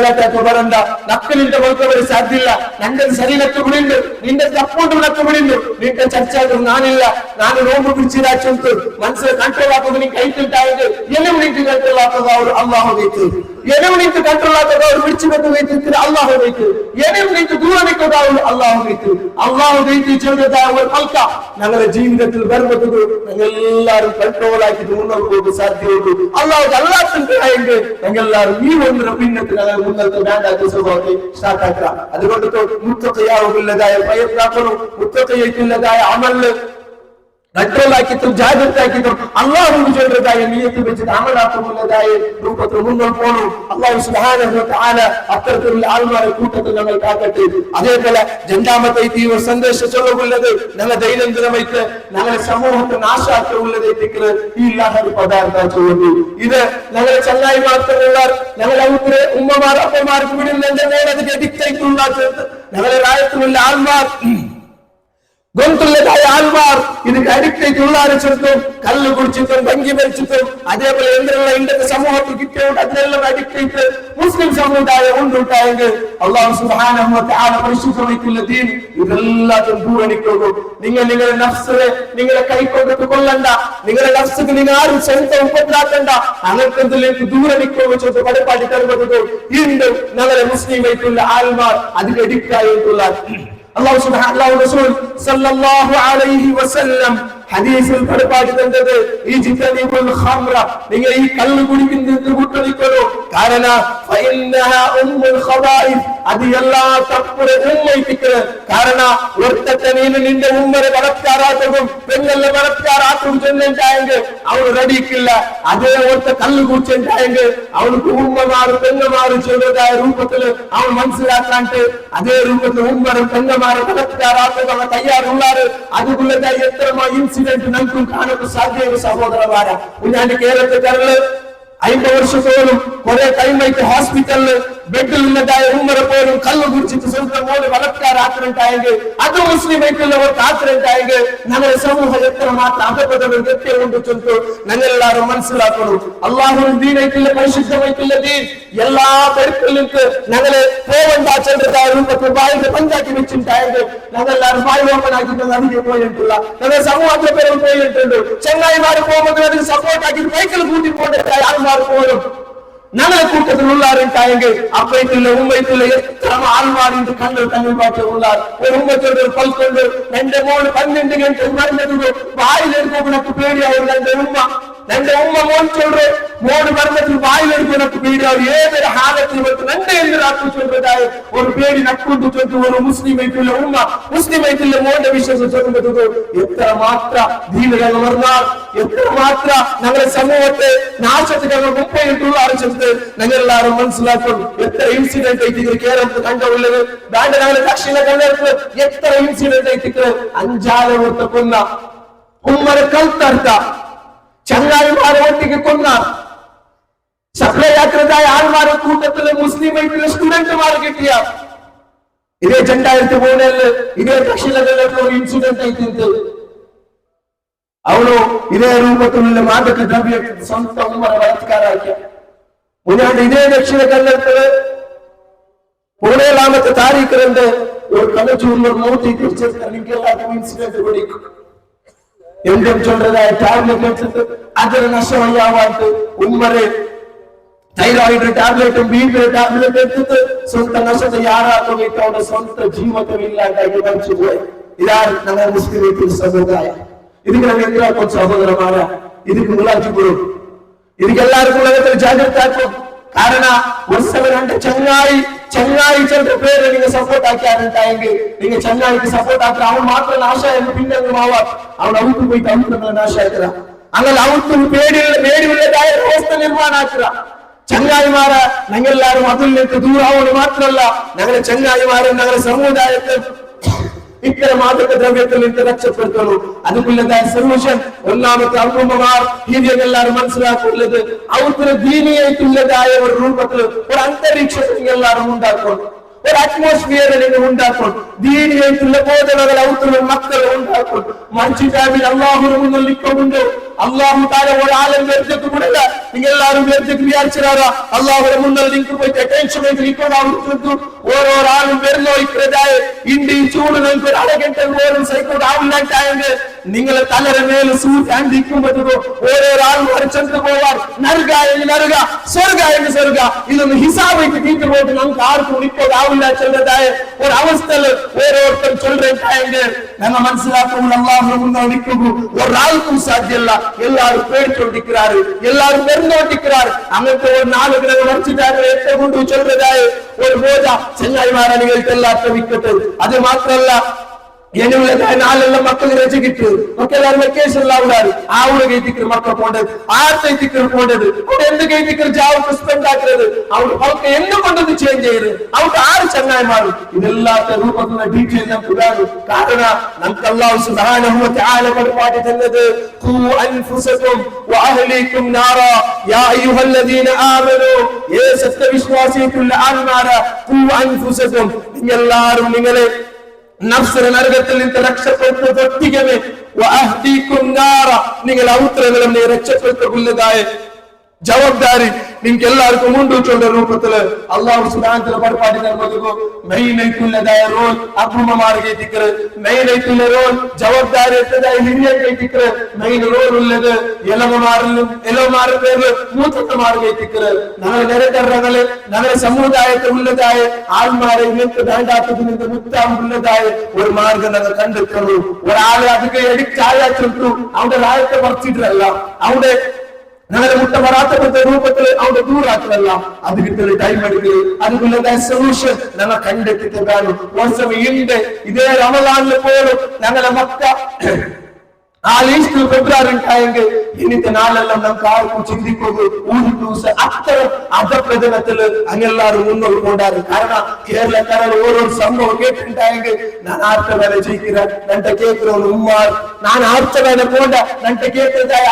ಬರಂದ ನಕ್ಕಲಿಂದ ಬದುಕಬರಿ ಸಾಧ್ಯ ಇಲ್ಲ. ನಂದು ಸರಿ ನಕ್ಕು ಬಿಡಿಂದು, ನಿಂದ ತಪ್ಪುಂಟು ನಕ್ಕು ಬಿಡಿಂದು, ನಿಂತ ಚರ್ಚೆ ಆದ್ರೂ ನಾನಿಲ್ಲ, ನಾನು ನೋವು ಬಿಡಿಸಿರಾಚುಂಟು ಮನಸ್ಸು ಕಂಟ್ರೋಲ್ ಹಾಕೋದು ನಿಂಗೆ ಕೈ ತಿಂಟಾಯಿತು. ಎಲ್ಲಿವು ನಿಂತು ಕಂಟ್ರೋಲ್ ಹಾಕೋದು ಅವರು ಅಲ್ಲಾಹ್ ಹೋಗೈತು, ಎಲ್ಲಿವು ನಿಂತು ಕಂಟ್ರೋಲ್ ಹಾಕೋದು ಅವರು ಬಿಡಿಸಿಬೇಕು ಹೋಗೈತಿರ್ತೀರ ಅಲ್ಲಾಹ್ ಹೋಗೈತು, ಎಲ್ಲಿವು ನಿಂತು ದೂರ ನಿಕ್ಕೋದು ಅವರು ಅಲ್ಲಾಹ್ ಹೋಗೈತು. ಅಲ್ಲಾಹ್ ಹೋಗೈತು ಚಂದ್ರದ ಅವರ ಫಲ್ಕ ഞങ്ങളുടെ ജീവിതത്തിൽ വരുന്നത് ഞങ്ങളെല്ലാവരും കൺട്രോൾ ആക്കിയിട്ട് മുന്നോട്ട് പോകാൻ സാധ്യതയുള്ളൂ. അല്ലാഹു അല്ലാഹുവിന്റെ ഞങ്ങളെല്ലാവരും ഈ ഒന്നിനെ പിന്നത്തിൽ മുന്നോട്ട് വേണ്ടാത്ത സ്വഭാവത്തെ സ്റ്റാർട്ട് ആക്കുക. അതുകൊണ്ട് മുത്തഖിയാവുള്ളതായ പ്രയത്നാക്കണം, മുത്തഖിയത്തുള്ളതായ അമല് കൺട്രോളാക്കിയിട്ടും ജാഗ്രതാക്കിയിട്ടും അള്ളാഹു ചൊല്ലുന്നതായ നിയത്ത് വെച്ചിട്ട് അമലാക്കുമുള്ളതായ രൂപത്തിൽ മുന്നോട്ട് പോകണം. അള്ളാഹു സുബ്ഹാനഹു വ തആല അത്തരത്തിലുള്ള ആൾമാരെ കൂട്ടത്തിൽ നമ്മൾ കാക്കട്ടെ. അതേപോലെ രണ്ടാമത്തെ തീവ്ര സന്ദേശം ചൊല്ലുള്ളത് ഞങ്ങൾ ദൈനംദിനമായിട്ട് ഞങ്ങളുടെ സമൂഹത്തെ നാശാക്കുള്ളത് ഈ ലഹരി പദാർത്ഥ ചൊല്ലുന്നു. ഇത് ഞങ്ങളെ ചങ്ങായി മാത്രമുള്ള ഞങ്ങളെ ഉമ്മമാർ അപ്പമാർക്ക് വിടുന്നുണ്ട് അത് അഡിക്റ്റ് ആയിട്ടുള്ള ഞങ്ങളെ രാജ്യത്തിലുള്ള ആൾമാർ ഗൊന്തുള്ളതായ ആൾമാർ ഇതിന് അഡിക്റ്റ് ആയിട്ടുള്ള ചെറുത്തും കല്ല് കുടിച്ചിട്ടും ഭംഗി മരിച്ചിട്ടും അതേപോലെ എന്തെല്ലാം ഇന്നത്തെ സമൂഹത്തിൽ കിട്ടിയോണ്ട് അതിനെല്ലാം അഡിക്റ്റ് ആയിട്ട് മുസ്ലിം സമുദായം ഉണ്ടായെങ്കിൽ അല്ലാഹു സുബ്ഹാനഹു വ തആല പരിശുദ്ധമായിട്ടുള്ള ദീൻ ഇതെല്ലാം ദൂരണിക്കുന്നു. നിങ്ങളുടെ നഫ്സിനെ നിങ്ങളെ കൈക്കൊണ്ടിട്ട് കൊല്ലണ്ട, നിങ്ങളുടെ നഫ്സിന് നിങ്ങൾ ആരും സ്വന്തം ഉപദ്രാക്കണ്ട, അങ്ങനത്തെ ദൂരണിക്കോ വെച്ചിട്ട് പടപ്പാടി തരുന്നത് വീണ്ടും ഞങ്ങളെ മുസ്ലിം ആയിട്ടുള്ള ആൾമാർ അതിന് അഡിക്റ്റ് ആയിട്ടുള്ള അല്ലാഹു സുബ്ഹാനഹു റസൂൽ സല്ലല്ലാഹു അലൈഹി വസല്ലം ഹദീസിൽ പഠിപ്പാടി തന്നത് ഈ ജിതനിബുൽ ഖംറ നിങ്ങൾ ഈ കള്ള് കുടിക്കുന്നത് വിട്ടുനിൽക്കണോ, കാരണം ഫഇന്നഹാ ഉമ്മുൽ ഖബായിസ് അത് എല്ലാ തപ്പുര ഉമ്മയിപ്പിക്കുക. കാരണം ഒരുത്തത്തെ നീನು നിന്റെ ഉമ്മരെ ബലത്കാരാത്തതും പെണ്ണെല്ലാം ബലത്കാരാത്തും ചെന്നുണ്ടായെങ്കിൽ അവന് റെഡിക്കില്ല. അതേ ഒരുത്ത കള്ള് കുടിച്ചുണ്ടായെങ്കിൽ അവനക്ക് ഉമ്മമാർ പെണ്ണമാർ ചെറുതായ രൂപത്തില് അവൻ മനസ്സിലാക്കാണ്ട് അതേ രൂപത്തിൽ ഉമ്മരും പെണ്ണമാരെ ബലത്കാരാത്തത് അവൻ തയ്യാറുള്ളാറ്. അതുകൊള്ളതായ എത്രമാ ഇൻസിഡന്റ് നമുക്കും കാണുന്ന സാധ്യത സഹോദരന്മാരാ. ഞാൻ കേരളത്തില് 50 വർഷത്തോളം കുറെ ടൈമായിട്ട് ഹോസ്പിറ്റലില് ബെഡിൽ ഉള്ളതായ ഉമ്മറെ പോലും കള്ളു കുടിച്ചിട്ട് സ്വന്തം മോനെ ബലത്കാരാക്കുന്നുണ്ടായെങ്കിൽ അത് മുസ്ലിം ആയിട്ടുള്ളവർക്ക് ആക്കുന്നുണ്ടായെങ്കിൽ ഞങ്ങളുടെ സമൂഹം എത്ര മാത്രം അപകടങ്ങൾ ഗത്യമുണ്ട് ചൊല്ലു ഞങ്ങളെല്ലാവരും മനസ്സിലാക്കണം. അള്ളാഹുവിൻ ദീനായിട്ടുള്ള പരിശുദ്ധമായിട്ടുള്ള ദീൻ എല്ലാ തരത്തിലേക്ക് ഞങ്ങളെ പോവണ്ട ചെറുതായ രൂപത്തിൽ വായിന്റെ പഞ്ചാക്കി വെച്ചിട്ടുണ്ടായെങ്കിൽ ഞങ്ങളെല്ലാവരും വായു ഓപ്പനാക്കിയിട്ട് അതിന് പോയിട്ടുള്ള ഞങ്ങളുടെ സമൂഹത്തെ പേരും പോയിട്ടുണ്ട്. ചെങ്ങായിമാര് പോകുമ്പോൾ അതിന് സപ്പോർട്ടാക്കി ബൈക്കിൽ കൂട്ടിക്കൊണ്ടിട്ടായ ആൾമാർ പോലും ഞങ്ങളെ കൂട്ടത്തിലുള്ളാറുണ്ടായെങ്കിൽ അപ്പയത്തില്ല ഉമ്മയത്തില്ല എത്ര ആൾമാരിന്റെ കണ്ടു തങ്ങൾ പാട്ട് ഉള്ളാർ ഒരു ഉമ്മത്തോട് പൽക്കൊണ്ട് എന്റെ മോള് 12 ഗಂಟೆ മരുന്നത് വായിലെടുക്കുന്നക്ക് പേടിയാവും. എന്റെ ഉമ്മ മോൻ ചൊല്ലു മോട് മരണത്തിൽ വായിലെടുക്കുന്നക്ക് പേടിയാവും. ഏതൊരു ഹാലത്തിൽ എന്റെ എന്തിനാക്കും ചൊല്ലതായ ഒരു പേടി നക്കൊണ്ട് ചൊല്ലു ഒരു മുസ്ലിമായിട്ടുള്ള ഉമ്മ മുസ്ലിമായിട്ടുള്ള മോന്റെ വിശ്വാസം ചൊല്ലുന്നത് എത്ര മാത്ര ദീനങ്ങൾ പറഞ്ഞാൽ എത്ര മാത്ര ഞങ്ങളുടെ സമൂഹത്തെ നാശത്തിൽ ഞങ്ങൾ മുപ്പയിട്ടുള്ള അറിയിച്ചത് ഞങ്ങളെല്ലാവരും മനസ്സിലാക്കും. എത്ര ഇൻസിഡന്റ് ആയിട്ട് കേരളത്തിൽ കണ്ടുള്ളത് വേണ്ട ഞങ്ങളുടെ ദക്ഷിണ കന്നഡത്തിൽ എത്ര ഇൻസിഡന്റ് ആയിട്ട് 5 വർഷം കൊന്ന ഉമ്മരെ കൽത്തർത്ത ചങ്ങായിമാരെ ഒട്ടിക്ക് കൊന്ന സപ്ലൈ യാത്രതായ ആൾമാരെ കൂട്ടത്തില് മുസ്ലിം ആയിട്ടുള്ള സ്റ്റുഡന്റുമാരെ കിട്ടിയ ഇതേ 2003 ഇതേ ദക്ഷിണ കന്നഡത്തിൽ ഒരു ഇൻസിഡന്റ് ആയിട്ട് അവನು ಇದೇ ರೂಪದಲ್ಲಿ ಮಾದಕ ದ್ರವ್ಯ ಸ್ವಂತ ಉಮ್ಮರ ಬಲಾತ್ಕಾರಕ್ಕೆ മുന്നാണ്ട് ഇതേ ദക്ഷിണ കന്നഡത്തില് 17 താരീഖിന്റെ ഒരു കലച്ചൂരിൽ മൂത്തി തിരിച്ചെടുക്കാൻ എനിക്ക് എല്ലാവർക്കും ഇൻസിഡന്റ് പിടിക്കും. എന്തും ചൊല്ലതായ ടാബ്ലറ്റ് എടുത്തിട്ട് അതിന് നഷ്ടമയ്യാവായിട്ട് ഉമ്മരെ തൈറോയിഡ് ടാബ്ലറ്റും ബിപി ടാബ്ലറ്റ് എടുത്തിട്ട് സ്വന്തം നഷ്ടത്തെ യാറാക്കും അവരുടെ സ്വന്തം ജീവിതം ഇല്ലാണ്ടായി മരിച്ചു പോയി. ഇതാണ് നമ്മുടെ മുസ്ലിം വീട്ടിൽ സമുദായം. ಇದಕ್ಕೆ ನಾವು ಎಂದಾಕೊಂಡು ಸಹೋದರ ಮಾರ ಇದಕ್ಕೆ ಮುಲಾಜಿಗಳು ಇದಕ್ಕೆ ಎಲ್ಲರಿಗೂ ಉಲಗത്തിൽ ಜಾಗೃತ ಹಾಕೋ. ಕಾರಣ ವರ್ಷವರಂటే ಚಂಗಾಯಿ ಚಂದ್ರ പേര് നിങ്ങൾ സപ്പോർട്ട് ആക്കിയാറുണ്ടായെങ്കിൽ നിങ്ങൾ ചങ്ങായിക്ക് സപ്പോർട്ട് ആക്കുക അവൻ മാത്രം നാശായെന്ന് പിന്നെ മാവാ അവൻ അവർക്ക് പോയിട്ട് അവർക്ക് നാശാക്കുക. അങ്ങനെ അവർക്ക് പേടിയുള്ളതായ വ്യവസ്ഥ നിർമ്മാണം ആക്കുക. ചങ്ങായിമാര ഞങ്ങളെല്ലാവരും അതിൽ നിന്ന് ദൂരാവോട് മാത്രമല്ല ഞങ്ങളുടെ ചങ്ങായിമാരെ ഞങ്ങളുടെ സമുദായത്തെ ഇത്തരം മാദക ദ്രവ്യത്തിൽ നിന്ന് രക്ഷപ്പെടുത്തുള്ളൂ. അതുകൊള്ളതായ സൊല്യൂഷൻ ഒന്നാമത്തെ അമ്മമാർ എല്ലാവരും മനസ്സിലാക്കുള്ളത് അവർക്ക് ദീനിയായിട്ടുള്ളതായ ഒരു രൂപത്തിൽ ഒരു അന്തരീക്ഷത്തിൽ എല്ലാവരും ഉണ്ടാക്കും, ഒരു അറ്റ്മോസ്ഫിയർ നിങ്ങൾ ഉണ്ടാക്കും. ദീനിയായിട്ടുള്ള ബോധനകൾ അവർക്ക് മക്കൾ ഉണ്ടാക്കും. മറിച്ച് ടൈമിൽ അള്ളാഹുവിന് മുന്നിൽ നിൽക്കുന്നുണ്ട്. അള്ളാഹു താര ഒരാളും വെറുതെ വിടില്ല. നിങ്ങൾ എല്ലാവരും വെറുതെ വിചാരിച്ചാരാ അള്ളാഹുവിന്റെ മുന്നിൽ നിങ്ങൾക്ക് പോയിട്ട് അറ്റൻഷൻ ആയിട്ട് നിൽക്കണം. ഓരോരാളും വരുന്നോ ഇത്രതായ ഇന്ത്യ ചൂട് നിങ്ങൾക്ക് ഒരു 1/2 ഗಂಟೆ പോലും സൈക്കോട്ട് ആവില്ലാണ്ടായെങ്കിൽ നിങ്ങളെ തലര മേലെ സൂര്യാണ്ടിക്കുമ്പോഴോ ഓരോരാളും വരച്ചെന്ന് പോവാർ നറുക എന്ന് നറുക സ്വർഗ എന്ന് സ്വർഗ ഇതൊന്ന് ഹിസാബിക്ക് തീറ്റു പോയിട്ട് നമുക്ക് ആർക്കും ഇപ്പോൾ ആവില്ല ചെല്ലതായ ഒരു അവസ്ഥയില് ഓരോരുത്തർ ചൊല്ലുണ്ടായെങ്കിൽ ഞങ്ങൾ മനസ്സിലാക്കുമ്പോൾ അള്ളാഹു മുന്നോടിക്കുന്നു ഒരാൾക്കും സാധ്യമല്ല. എല്ലാവരും പേടിച്ചോണ്ടിരിക്കാറ്, എല്ലാവരും വരുന്നോണ്ടിരിക്കാറ്. അങ്ങനത്തെ ഒരു 4 ഗ്രഹം വരച്ചിട്ടാണ് ഏറ്റവും കൊണ്ട് ചൊല്ലുന്നതായ ഒരു ബോധ ചെങ്ങായിമാരാണികൾക്ക് എല്ലാവർക്കും വിക്കട്ട്. അത് മാത്രമല്ല ನಾಳೆಲ್ಲ ಮಕ್ಕಳಿಗೆ ರಜೆ ಗಿಟ್ಟು ಮಕ್ಕಳೆಲ್ಲ ವೆಕೇಶನ್ ಆಗುದಾರು ಆవుడు గైతికరు మక్క పోండదు ఆర్తైతికరు పోండదు ಅವ್ರು ಎಂದು ಗೈತಿಕರು ಜಾವ ಸ್ಪೆಂಡ್ ಆಗ್ತದೆ ಅವ್ರು ಅವಕ್ಕೆ ಎಂದು ಕೊಂಡದ್ದು ಚೇಂಜ್ ಆಯ್ರು ಅವ್ರು ಆರು ಚೆನ್ನಾಗಿ ಮಾಡು ಇದೆಲ್ಲ ರೂಪದ ಡೀಟೇಲ್ ನಮ್ಗೆ ಉದಾರು ಕಾರಣ ನಮ್ಗೆ ಅಲ್ಲಾಹ್ ಸುಬ್ಹಾನಹು ವ ತಆಲ ಪರಿಪಾಟಿ ತಂದದು ಕು ಅನ್ಫುಸಕುಂ ವ ಅಹ್ಲಿಕುಂ ನಾರ ಯಾ ಅಯ್ಯುಹಲ್ಲದೀನ ಆಮನು ಏ ಸತ್ಯ ವಿಶ್ವಾಸಿಗಳ ಆನ್ಮಾರ ಕು ಅನ್ಫುಸಕುಂ ನಿಮ್ಮೆಲ್ಲರೂ ನಿങ്ങളെ നഫ്സിനെ നരകത്തിൽ നിന്ന് രക്ഷപ്പെടുത്തുന്നതൊട്ടിಗೆ നിങ്ങൾ ഔത്രങ്ങളും നീ രക്ഷപ്പെടുത്തുന്നതായ ജവാബ്ദാരി നിങ്ങൾക്ക് എല്ലാവർക്കും ഉണ്ട് ചൊണ്ട ರೂಪದಲ್ಲಿ അല്ലാഹു സുബ്ഹാനഹു വ തആല പരിപാടി നടത്തുക മൈനൈത്തുള്ളതായ റോൾ അബ്ബുമാർഗെ ദിക്ർ മൈനൈത്തുള്ള റോൾ ജവാബ്ദാരി എത്തതായ ഹിരിയಗೆ ദിക്ർ മൈന റോൾ ഉള്ളത് എലമാരുടെ പേരിൽ മൂത്തമാർഗെ ദിക്ർ ഞങ്ങൾ നിരന്തരങ്ങളെ ഞങ്ങളുടെ സമുദായത്തിൽ ഉള്ളതായ ആൾമാരെ ഇങ്ങനത്തെ വേണ്ടാത്തതിന് മുത്താം ഉള്ളതായ ഒരു മാർഗം ഞങ്ങൾ കണ്ടെത്തുന്നു ഒരാളെ അധികം എഡിക്റ്റായിട്ടു അവിടെ രായത്തെ പറിച്ചിട്ടല്ല അവിടെ ഞങ്ങളുടെ മുട്ട വരാത്ത രൂപത്തിൽ അവിടെ ദൂരാക്കുന്നല്ല അത് കിട്ടുന്ന ടൈം എടുക്കുക അതുകൊണ്ടുള്ള സൊല്യൂഷൻ ഞങ്ങൾ കണ്ടെത്തിയിട്ട് വേണം വർഷം ഇതേ റമളാനിൽ പോലും ഞങ്ങളുടെ മക്ക ആ ലിസ്റ്റിൽ ഫെബ്രുവരി ഉണ്ടായെങ്കിൽ ഇന്നത്തെ നാളെല്ലാം നമുക്ക് ആർക്കും ചിന്തിക്കുക ഒരു ദിവസം അത്തരം അധപ്രചനത്തിൽ അങ്ങെല്ലാവരും മുന്നോട്ട് കൊണ്ടാറ് കാരണം കേരളക്കാരൻ ഓരോ സംഭവം കേട്ടിട്ടുണ്ടായെങ്കിൽ ഞാൻ ആർച്ച വേല ജയിക്കിற നന്റെ കേൾக்கிறவன் ഉമ്മാർ ഞാൻ ആർച്ച വേല പോണ്ട നന്റെ കേൾക്കുന്നതായ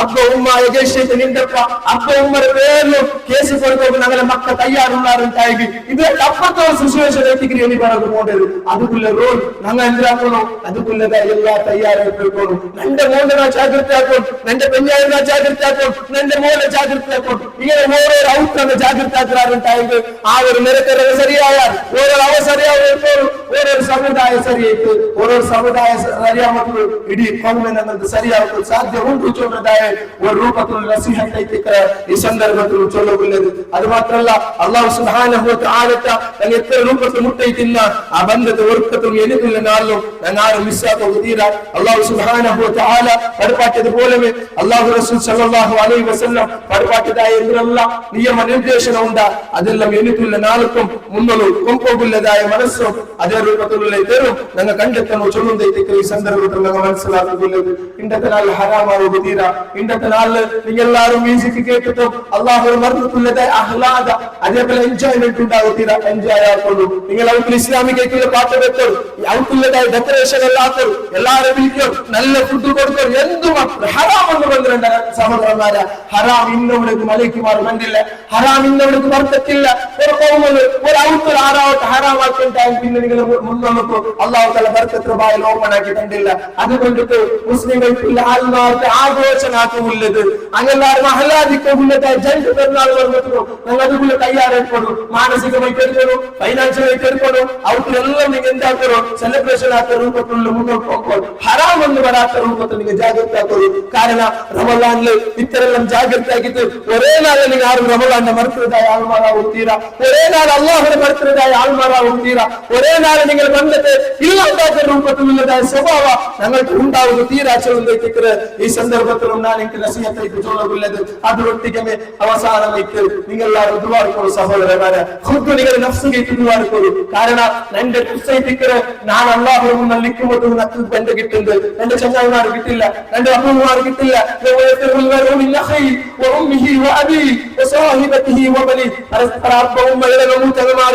അബ്ബ ഉമ്മ യജേഷത്തെ നിന്റപ്പ അബ്ബ ഉമ്മയുടെ പേരിലും കേസ് കൊടുക്കുമ്പോൾ ഞങ്ങളെ മക്ക തയ്യാറുള്ളാറുണ്ടായെങ്കിൽ ഇതിന്റെ അപ്പുറത്തെ സിറ്റുവേഷൻ എത്തിക്കുന്ന എനി പറഞ്ഞു പോണ്ടത് അതുക്കുള്ള റോൾ ഞങ്ങൾ എന്താക്കണോ അതുക്കുള്ളതായ എല്ലാ തയ്യാറെടുക്കണം നന്റെ മോനെ ജാഗ്രത ആക്കും നന്റെ പെഞ്ഞായിനെ ജാഗ്രത ആക്കും നന്റെ മോനെ ജാഗ്രത ആക്കും ഇങ്ങനെ ഓരോ ഔത്രനെ ജാഗ്രത ആക്കാറുണ്ടായെങ്കിൽ ആ ഒരു നിരക്കര ശരിയായാൽ ഓരോ അവസരയാവുമ്പോൾ ഓരോ സമുദായ ശരിയായിട്ട് ഓരോ സമുദായ ശരിയാവുമ്പോൾ ഇടീ കോൺവെന്റ് ശരിയാവുമ്പോൾ സാധ്യ ഉണ്ട് ചൊല്ലതായ ഒരു രൂപത്തിൽ നസീഹത്ത് ഈ സന്ദർഭത്തിൽ ചൊല്ലുള്ളത് അത് മാത്രമല്ല അല്ലാഹു സുബ്ഹാനഹു വ തആല തന്റെ എത്ര രൂപത്തിൽ മുട്ടയിട്ടില്ല ആ ബന്ധത്തെ ഒരുക്കത്തിൽ എനിക്കുള്ള നാളിലും ഞാൻ ആരും മിസ്സാക്കുക തീരാ അല്ലാഹു സുബ്ഹാനഹു വ തആല പഠിപ്പാറ്റതുപോലെ അല്ലാഹു റസൂൽ സല്ലല്ലാഹു അലൈഹി വസല്ലം പഠിപ്പാറ്റതായ എന്തെല്ലാം നിയമ നിർദ്ദേശനം ഉണ്ട് അതെല്ലാം എനിക്കുള്ള നാൾക്കും മുന്നോട്ട് കൊണ്ടുപോകുന്നതായ മനസ്സും അതേ രൂപത്തിലുള്ള ഇതരും ഞങ്ങൾ കണ്ടെത്തണോ ചൊല്ലുന്നതായിട്ട് ഈ സന്ദർഭത്തിൽ ഞങ്ങൾ മനസ്സിലാക്കുന്നത് ഇന്നത്തെ നാൾ ഹറാമാവുക തീരാ ഇന്നത്തെ നാളിൽ നിങ്ങൾ എല്ലാവരും മ്യൂസിക് കേട്ടിട്ടും അല്ലാഹു മറന്നിട്ടുള്ളതായ ആഹ്ലാദ അതേപോലെ എൻജോയ്മെന്റ് ഉണ്ടാകുക തീരാ എൻജോയ് ആക്കുന്നു നിങ്ങൾ അവർക്ക് ഇസ്ലാമിക് പാട്ട് വെക്കും അവർക്കുള്ളതായ ഡെക്കറേഷൻ എല്ലാത്തും എല്ലാവരും വിളിക്കും നല്ല ഫുഡ് കൊടുക്കും എന്തും ഹറാം എന്ന് പറഞ്ഞിട്ടുണ്ട് സഹോദരന്മാര ഹറാം ഇന്നവിടേക്ക് മലയ്ക്കുമാർ കണ്ടില്ല ഹറാം ഇന്നവിടേക്ക് വർത്തത്തില്ല ഒരു കോമല് ഒരു ഔത്തർ ആറാവട്ടെ ഹറാമാക്കിണ്ടാവും പിന്നെ നിങ്ങൾ മുന്നോട്ട് അള്ളാഹു തആല ബർക്കത്ത് ബായിൽ ഓപ്പൺ ആക്കി കണ്ടില്ല അതുകൊണ്ടിട്ട് മുസ്ലിങ്ങൾക്ക് ആത്മാർക്ക് ആഘോഷമാക്കുള്ളത് അങ്ങെല്ലാവരും ആഹ്ലാദിക്കുള്ളതായ ജന്റ് പെരുന്നാൾ പറഞ്ഞിട്ടുള്ളൂ ഞങ്ങൾ അതുപോലെ തയ്യാറെടുക്കണം മാനസികമായിട്ട് എടുക്കണം ഫൈനാൻഷ്യലായിട്ട് എടുക്കണം അവർക്കെല്ലാം നിങ്ങൾ എന്താക്കണം സെലിബ്രേഷൻ ആക്കുന്ന രൂപത്തിലുള്ള മുന്നോട്ട് പോകുമ്പോൾ ഹറാം എന്ന് വരാത്ത രൂപത്തിൽ നിങ്ങൾ ജാഗ്രത ആക്കൂ കാരണം റമളാനില് ഇത്തരെല്ലാം ജാഗ്രത ആക്കിയിട്ട് ഒരേ നാളെ നിങ്ങൾ ആരും റമളാന്റെ മറുത്തതായ ആൾമാരാവും തീരാ ഒരേ നാൾ അള്ളാഹുടെ മറുത്തതായ ആൾമാരാവും തീരാ ഒരേ നാളെ നിങ്ങൾ ബന്ധത്തെ ഇല്ലാത്ത രൂപത്തിലുള്ളതായ സ്വഭാവ ഞങ്ങൾക്ക് ഉണ്ടാവുക തീരാ ചൊല്ലുന്നത് ഈ സന്ദർഭത്തിലും ഞാൻ എനിക്ക് നസീഹത്തായിട്ട് ചൊല്ലുള്ളത് അതിലൊട്ടിക്കമേ അവസാനമായിട്ട് നിങ്ങൾ എല്ലാവരും ദുആ സഹോദരന്മാരെ ഖുദ് നിങ്ങൾ നഫ്സിലേക്ക് ദുആ ചെയ്യൂ കാരണം എന്റെ നഫ്സിലേക്ക് ഞാൻ അല്ലാഹുവിന്റെ മുന്നിൽ നിൽക്കുമ്പോൾ നമുക്ക് ബന്ധം കിട്ടുന്നത് എന്റെ ചങ്ങായിമാർ കിട്ടില്ല എന്റെ അമ്മമാർ കിട്ടില്ല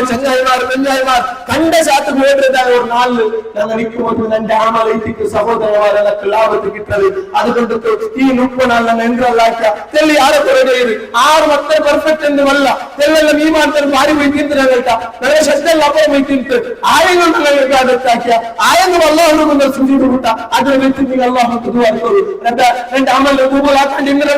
ചങ്ങായിമാർ കണ്ട ചാത്ത് പോയതായ ഒരു നാളില് ഞങ്ങൾ നിൽക്കുമ്പോൾ എന്റെ ആമലൈക്ക് സഹോദരന്മാരെ ലാഭത്ത് കിട്ടത് അതുകൊണ്ട് ഈ 30 നാൾ ഞങ്ങൾ എന്തല്ലാക്ക തെല്ലി ആരെ കുറേത് ആറ് മക്കളെ പെർഫെക്റ്റ് എന്നുമല്ല തെല്ലെല്ലാം ഈ മാത്രം ഭാര്യ പോയി തീർത്തിനാ കേട്ടാ നല്ല ശബ്ദം അപ്പുറം പോയി തീർത്ത് ആയങ്ങൾ ഞങ്ങൾക്ക് അടുത്താക്കിയ ആയങ്ങൾ അല്ലാഹുവിന്റെ സുജൂദ് കൂട്ട അതിനെ വെച്ച് നിങ്ങൾ അല്ലാഹുവിന്റെ ദുആ ചെയ്യൂ രണ്ട് അമൽ ഖബൂലാക്കാൻ ഇന്നലെ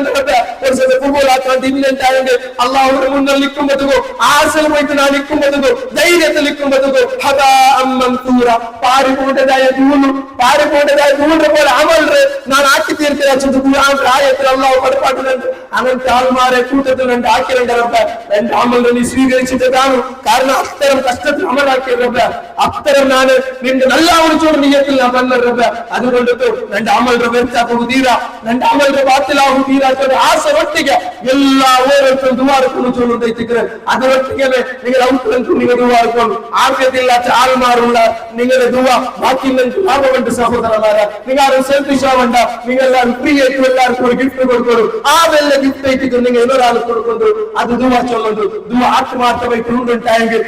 ഒരു സദ ഖബൂലാക്കാൻ ഇന്നലെ അല്ലാഹുവിന്റെ മുന്നിൽ നിൽക്കുമ്പോൾ ആസലമായിട്ട് ഞാൻ നിൽക്കുമ്പോൾ ധൈര്യത്തിൽ നിൽക്കുമ്പോൾ ഹദാ മൻസൂറ പാരി പോണ്ടതായ ദൂരെ പോലെ അമൽ ഞാൻ ആക്കി തീർത്തില്ല ഖുർആൻ ആയത്തിൽ അല്ലാഹു പഠിപ്പാട്ടുന്നുണ്ട് അങ്ങനത്തെ ആൾമാരെ കൂട്ടത്തിൽ ആക്കിയിട്ടുണ്ട് എന്റെ അമൽ നീ സ്വീകരിച്ചിട്ട് കാണും. കാരണം അത്തരം കഷ്ടത്തിൽ അമലാക്കിയ റബ്ബ്, അത്തരം ഞാൻ നിന്റെ നല്ല വിളിച്ചോട് നീയത്തിൽ ഞാൻ വന്ന റബ്ബ്. അതുകൊണ്ട് എന്റെ അമൽ വെച്ചാക്കും തീരാ, എന്റെ അമൽ ബാത്തിലാവും തീരാത്ത ആശ ഒട്ടിക എല്ലാ ഓരോരുത്തരും ദുവാർക്കുന്നു ചൊല്ലുണ്ടെത്തിക്കുന്നത്. അത് ഒട്ടിക്കവേ നിങ്ങൾ ഔത്തരത്തിൽ നിങ്ങൾ ദുവാർക്കും. ആർക്കത്തില്ലാത്ത ആൾമാരുള്ള നിങ്ങളുടെ ദുവ ബാക്കി നിങ്ങൾക്ക് ലാഭമുണ്ട് സഹോദരന്മാരെ. നിങ്ങൾ ആരും സെൽഫിഷ് ആവണ്ട. നിങ്ങൾ എല്ലാവരും ഫ്രീ ആയിട്ട് എല്ലാവർക്കും ഒരു ഗിഫ്റ്റ് കൊടുക്കുന്നു. ആ വല്ല ഗിഫ്റ്റ് ആയിട്ട് നിങ്ങൾ ഒരാൾ കൊടുക്കുന്നു. അത് ദുവാ ചൊല്ലുന്നു. ദുവ ആത്മാർത്ഥമായിട്ട് ഉണ്ടായെങ്കിൽ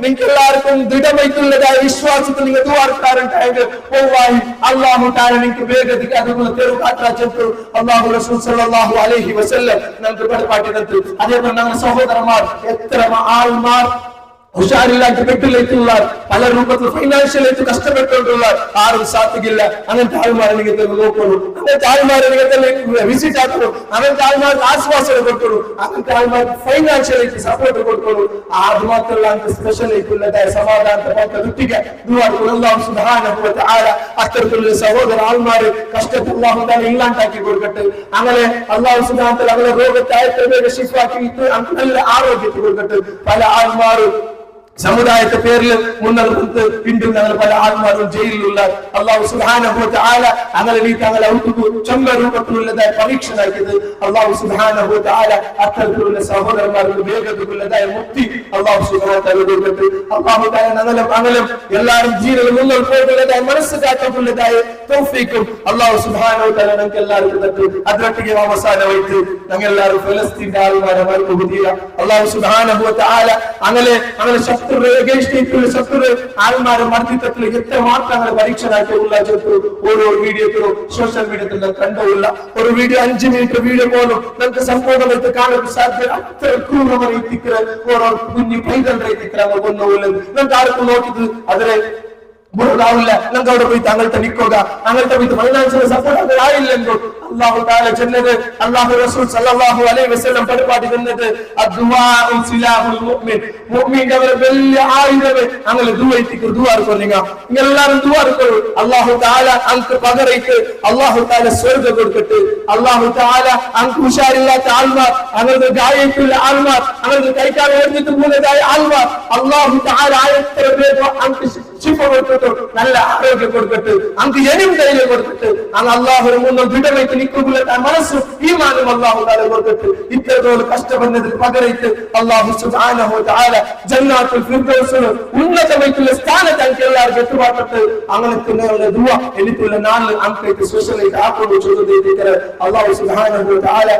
നിങ്ങൾക്ക് എല്ലാവർക്കും ദൃഢമായിട്ടുള്ളതായ വിശ്വാസത്തിൽ നിങ്ങൾ ദുവാർക്കാറുണ്ടായെങ്കിൽ അള്ളാഹു താല നിങ്ങൾക്ക് വേഗതയ്ക്ക് അതുപോലെ തെരുവ് കാട്ടാ ചെന്നു അള്ളാഹു റസൂൽ സല്ലല്ലാഹു അലൈഹി വസല്ലം നമുക്ക് പഠിപ്പാട്ടി നിർത്തി. അതേപോലെ ഞങ്ങളുടെ സഹോദരന്മാർ എത്ര ആൾമാർ ഉഷാറില്ലാത്ത പെട്ടിലേക്കുള്ള പല രൂപത്തിൽ ഫൈനാൻഷ്യലായിട്ട് കഷ്ടപ്പെട്ടുകൊണ്ടുള്ള ആരും സാധിക്കില്ല. അങ്ങനത്തെ ആൾമാരെ നിങ്ങൾ നോക്കുന്നു, അങ്ങനത്തെ ആൾമാരെ നിങ്ങൾ വിസിറ്റ് ആക്കുന്നു, അങ്ങനത്തെ ആൾമാർക്ക് ആശ്വാസം കൊടുക്കുന്നു, അങ്ങനത്തെ ആൾമാർക്ക് ഫൈനാൻഷ്യലായിട്ട് സപ്പോർട്ട് കൊടുക്കുന്നു. അത് മാത്രമല്ല സ്പെഷ്യലായിട്ടുള്ളതായ സമാധാനത്തെ കുട്ടിക്ക് അല്ലാഹു സുബ്ഹാനഹു വ തആല അത്തരത്തിലുള്ള സഹോദര ആൾമാര് കഷ്ടത്തിൽ അല്ലാഹു തആല ഇല്ലാണ്ടാക്കി കൊടുക്കട്ടെ. അങ്ങനെ അല്ലാഹു സുബ്ഹാനഹു വ തആല അവരുടെ രോഗത്തെ ശിഫാക്കി നല്ല ആരോഗ്യത്തിൽ കൊടുക്കട്ടെ. പല ആൾമാരും സമുദായത്തെ പേരിൽ മുന്നറിയിപ്പ് വീണ്ടും ഞങ്ങൾ പല ആൾമാരും ജയിലിലുള്ള അല്ലാഹു സുബ്ഹാനഹു വ തആല അങ്ങനെ നീ തങ്ങളെ ചൊന്ന രൂപത്തിലുള്ളതായ പരീക്ഷണാക്കിയത് അല്ലാഹു സുബ്ഹാനഹു വ തആല അത്തരത്തിലുള്ള സഹോദരന്മാർക്ക് വേഗതയുള്ളതായ മുക്തി അല്ലാഹു സുബ്ഹാനഹു വ തആല കൊടുക്കട്ടെ. അല്ലാഹു തആല ഞങ്ങളും എല്ലാവരും ജീവിതത്തിൽ മുന്നോട്ട് പോകുന്നതായ മനസ്സ് കാട്ടുള്ളതായ തൗഫീഖും അല്ലാഹു സുബ്ഹാനഹു വ തആല ഞങ്ങൾക്ക് എല്ലാവർക്കും തരട്ടെ. അതിലൊട്ടിಗೆ അവസാനമായിട്ട് ഞങ്ങൾ എല്ലാവരും ഫലസ്തീന്റെ ആൾമാരെ മറന്നുപോകുക. അല്ലാഹു സുബ്ഹാനഹു വ തആല അങ്ങനെ ആൾമാരെ മർദ്ദിത്തത്തിൽ എത്ര മാത്രങ്ങൾ പരീക്ഷണാക്കിയുള്ള ഓരോ വീഡിയോത്തിലും സോഷ്യൽ മീഡിയത്തിൽ കണ്ടുള്ള ഒരു വീഡിയോ 5 മിനിറ്റ് വീഡിയോ പോലും നമുക്ക് സമ്പൂർണ്ണമായിട്ട് കാണാൻ സാധ്യത. അത്ര ക്രൂരമായി ഓരോ കുഞ്ഞു പൈതൽ ഒന്നുമില്ല. നമുക്ക് ആർക്കും നോക്കിയത് അതിനെ ബുറതാവില്ല. നമുക്ക് അവിടെ പോയി താങ്കൾക്ക് നിൽക്കുക, അങ്ങനത്തെ പോയി ഫൈനാൻഷ്യൽ സപ്പോർട്ട് ആയില്ലെന്നോ അല്ലാഹു തആല ചെന്നത് അല്ലാഹു റസൂൽ സല്ലല്ലാഹു അലൈഹി വസല്ലം പരിപാടി തന്നത് അദ്ദുആഉ സിലാഹുൽ മുഅ്മിൻ. മുഅ്മിന്റെ വലിയ ആയുധം. അങ്ങനെ ദുആർക്കൊള്ളുക, എല്ലാവരും ദുആർക്കൊള്ളു. അല്ലാഹു തആല അൻക്ക് പകരയ്ക്ക് അല്ലാഹു തആല സ്വർഗ്ഗം കൊടുക്കട്ടെ. അല്ലാഹു തആല അൻക്ക് ഉഷാറില്ലാത്ത ആൾമാർ, അങ്ങനെ ഗായത്തുള്ള ആൾമാർ, അങ്ങനെ കൈകാൽ എഴുതിട്ട് പോകുന്നതായ ആൾമാർ അല്ലാഹു തആല ആയത്ര അൻക്ക് ശിഫ കൊടുക്കട്ടെ, നല്ല ആരോഗ്യം കൊടുക്കട്ടെ, അങ്ക് എനും ധൈര്യം കൊടുക്കട്ടെ. അങ്ങ് അല്ലാഹുവിന് മുന്നിൽ ദൃഢമായിട്ട് നിൽക്കുമ്പോൾ മനസ്സും ഈമാനും അല്ലാഹു തആല കൊടുക്കട്ടെ. ഇത്രത്തോളം കഷ്ടപ്പെടുന്നതിന് പകരമായിട്ട് അല്ലാഹു സുബ്ഹാനഹു വ തആല ജന്നാത്തുൽ ഫിർദൗസിൽ ഉന്നതമായിട്ടുള്ള സ്ഥാനത്ത് അങ്ക് എല്ലാവർക്കും എത്തുമാട്ടെ. അങ്ങനത്തെ ദുആ എനിക്കുള്ള നാളിൽ അങ്കേക്ക് സ്പെഷ്യലായിട്ട് ആക്കുന്നു ചോദിച്ചിരിക്കുന്നത് അല്ലാഹു സുബ്ഹാനഹു വ തആല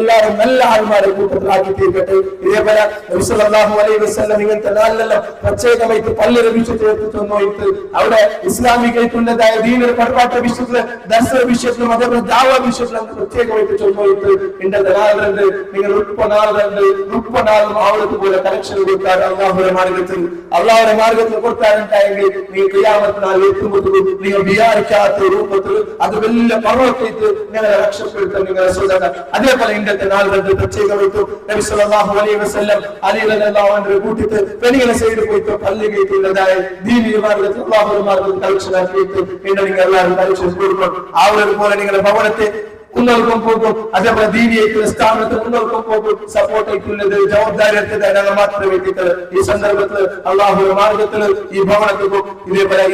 എല്ലാവരും നല്ല ആൾമാരെ കൂട്ടത്തിലാക്കി തീർക്കട്ടെ. ഇതേപോലെ നബി സല്ലല്ലാഹു അലൈഹി വസല്ലം ഇങ്ങനത്തെ നാളിലെല്ലാം പ്രത്യേകമായിട്ട് പള്ളിയുടെ വിഷയത്തിൽ അവിടെ ഇസ്ലാമികമായിട്ടുള്ളതായ ദീനിന്റെ പരിപാടി വിഷയത്തില് ദർശന വിഷയത്തിലും അതേപോലെ ദാവ വിഷയത്തിലും പ്രത്യേകമായിട്ട് ചൊല്ലുന്നത് ഇന്നത്തെ നാളുണ്ട്. നിങ്ങൾ 30 ആവണത്ത് പോലെ കലക്ഷൻ കൊടുത്താൽ അള്ളാഹുവിന്റെ മാർഗത്തിൽ കൊടുത്താറുണ്ടായെങ്കിൽ നീ ഖിയാമത്ത് നാൾ എത്തുമ്പോൾ നിങ്ങൾ വിചാരിക്കാത്ത രൂപത്തിൽ അത് വലിയ പർവ്വതത്തിൽ നിങ്ങളെ രക്ഷപ്പെടുത്താൻ നിങ്ങളെ സ്വന്തം. അതേപോലെ ഇന്നത്തെ നാളുണ്ട് പ്രത്യേകമായിട്ടും നബി സല്ലല്ലാഹു അലൈഹി വസല്ലം അലി റളിയല്ലാഹു അൻഹു കൂട്ടിട്ട് പെണ്ണുങ്ങളെ സൈഡ് പോയിട്ട് പള്ളിയിലേക്കുള്ളതായ ദീനി മാർഗത്തിൽ അല്ലാഹുവിന്റെ മാർഗത്തിൽ കലക്ഷൻ ആക്കിയിട്ട് നിങ്ങൾ എല്ലാവരും കലക്ഷൻ കൊടുക്കണം. ആ ഒരു പോലെ നിങ്ങളുടെ ഭവനത്തെ മുന്നോട്ടും പോകും, അതേപോലെ ദീനിയായിട്ടുള്ള സ്ഥാപനത്തിൽ മുന്നോട്ടും പോകും. സപ്പോർട്ട് ആയിട്ടുള്ളത് ജവാബ്ദാരി എടുത്തത് മാത്രമേ ഈ സന്ദർഭത്തിൽ അല്ലാഹുവിന്റെ മാർഗത്തിൽ ഈ ഭവനത്തിലും ഇതേപോലെ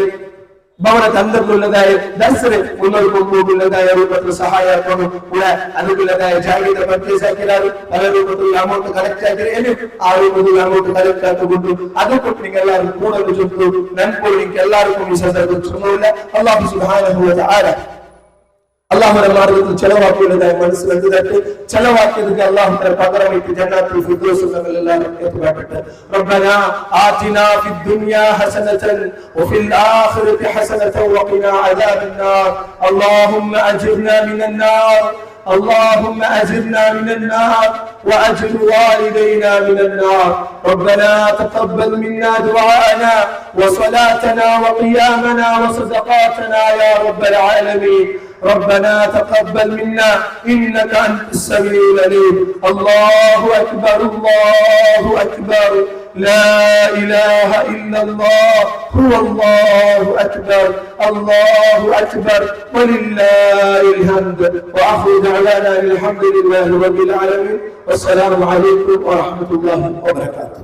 ഭവനത്തെ അന്തരത്തിലുള്ളതായ ദർശനം മുന്നോട്ട് പോകുന്നതായ രൂപത്തിൽ സഹായമാക്കണം. കൂടെ അതുള്ളതായ ജാഗ്രത പർച്ചേസാക്കിയാലും പല രൂപത്തിലുള്ള അമൗണ്ട് കളക്ട് ആക്കിയാലും ആ രൂപത്തിൽ അമൗണ്ട് കളക്ട് ആക്കുകൊണ്ടു അതുകൊണ്ട് നിങ്ങൾ എല്ലാവരും കൂടെ ചൊല്ലു. നൻപോൾ നിങ്ങൾക്ക് എല്ലാവർക്കും ഈ സന്ദർഭത്തിൽ ചൊല്ലില്ല. അല്ലാഹു സുബ്ഹാനഹു വ തആല അല്ലാഹുവിന്റെ മാർഗത്തിൽ ചെലവാക്കിയതായ മനസ്സിലാക്കി തട്ട് ചെലവാക്കിയതിന് അല്ലാഹു പകരമായിട്ട് ജന്നാത്തുൽ ഫിർദൗസിൽ നമ്മളെല്ലാവരും എത്തിപ്പെടട്ടെ. റബ്ബനാ ആതിനാ ഫിദ് ദുനിയാ ഹസനതൻ വഫിൽ ആഖിറതി ഹസനതൻ വഖിനാ അദാബന്നാർ. അല്ലാഹുമ്മ അജിർനാ മിനൻ നാർ اللهم أجرنا من النار وأجر والدينا من النار. ربنا تقبل منا دعاءنا وصلاتنا وقيامنا وصدقاتنا يا رب العالمين. ربنا تقبل منا إنك أنت السميع العليم. الله أكبر الله أكبر لا إله إلا الله هو الله أكبر الله أكبر ولله الحمد وآخر دعوانا الحمد لله رب العالمين والسلام عليكم ورحمة الله وبركاته.